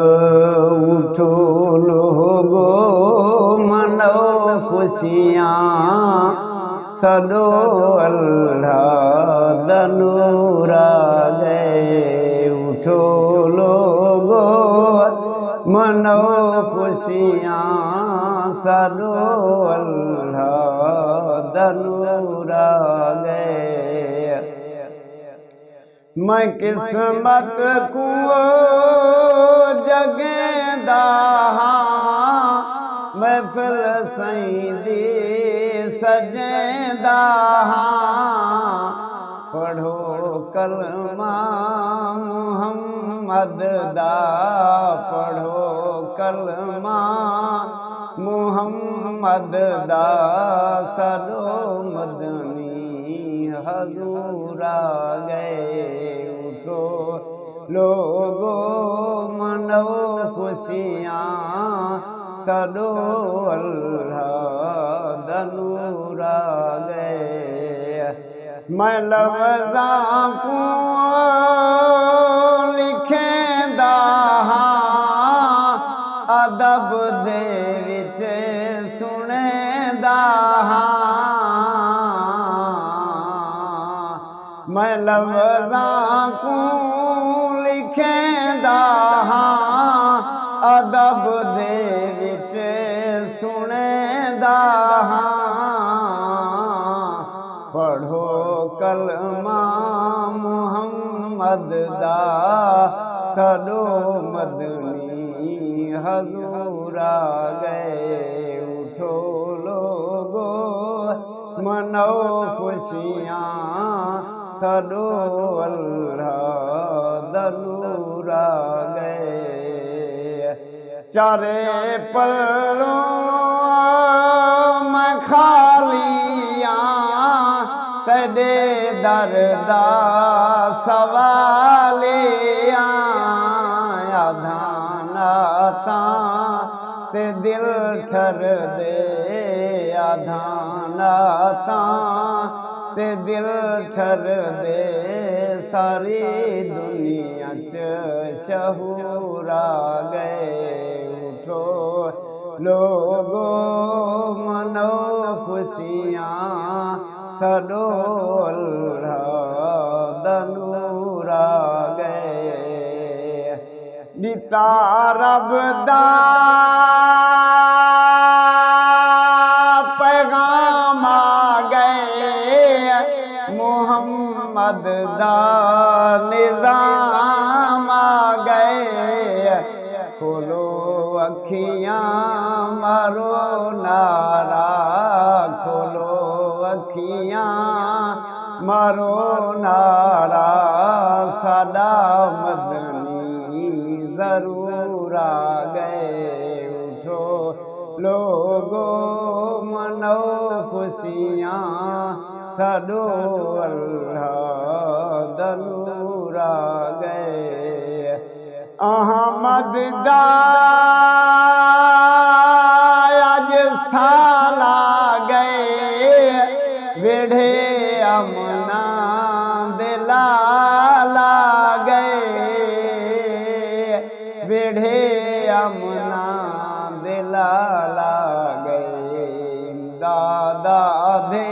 उठो लोगो मनो खुशियाँ सदो अल्लाह दनूरा गए। उठो लोगो मनो खुशियाँ सदो अल्लाह दनूरा गए। मैं किस्मत को जगेंदा हाँ, महफिल सईदी सजेंदा हाँ। पढ़ो कलमा मुहम्मद दा, पढ़ो कलमा मुहम्मद दा, सदो मदनी हजूर आ गए। उठो लोगो मनो खुशियाँ सदो अल्लाह दनूर आ गए। मैं लफ्ज़ां को लिखेंदा हाँ, अदब दे विच सुनेंदा हाँ। मैं लफ्ज़ां को लिखेंदा हाँ, अदब दे विच सुनेंदा हाँ। पढ़ो कलमा मुहम्मद दा, सदो मदनी हजूर आ गए। उठो लोगो मनो खुशियाँ सदो अल्लाह दनूर आ गए। चारे पल्लों में खालियाँ तेरे दरदा सवालियाँ। आधानाता ते दिल ठर दे, आधानाता ते दिल ठर दे, सारी दुनिया च शहूर आ गए। उठो लोगो मनो खुशियाँ सदो अल्लाह दनूर आ गए। निता रब दा पैगाम आ गए, मुहम्मद दा निज़ाम आ गए। खोलो अखियाँ मारो नारा, खोलो अखियाँ मारो नारा, सादा मदनी जरूर आ गए। उठो लोगो मनो खुशियाँ सदो अल्लाह दनूर आ गए। अहमद दा आज साला गए, वेढ़े अमना दिलाला गए, वेढ़े अमना दिलाला गए। दादा दे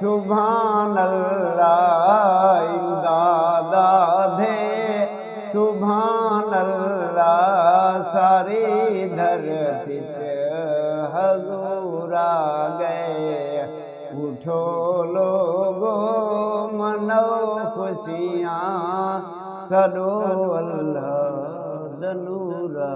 सुभान अल्लाह, दादा दे सुभान अल्लाह, सारी धरती च हजूर आ गए। उठो लोगो मनो खुशियाँ सदो अल्लाह दनूर आ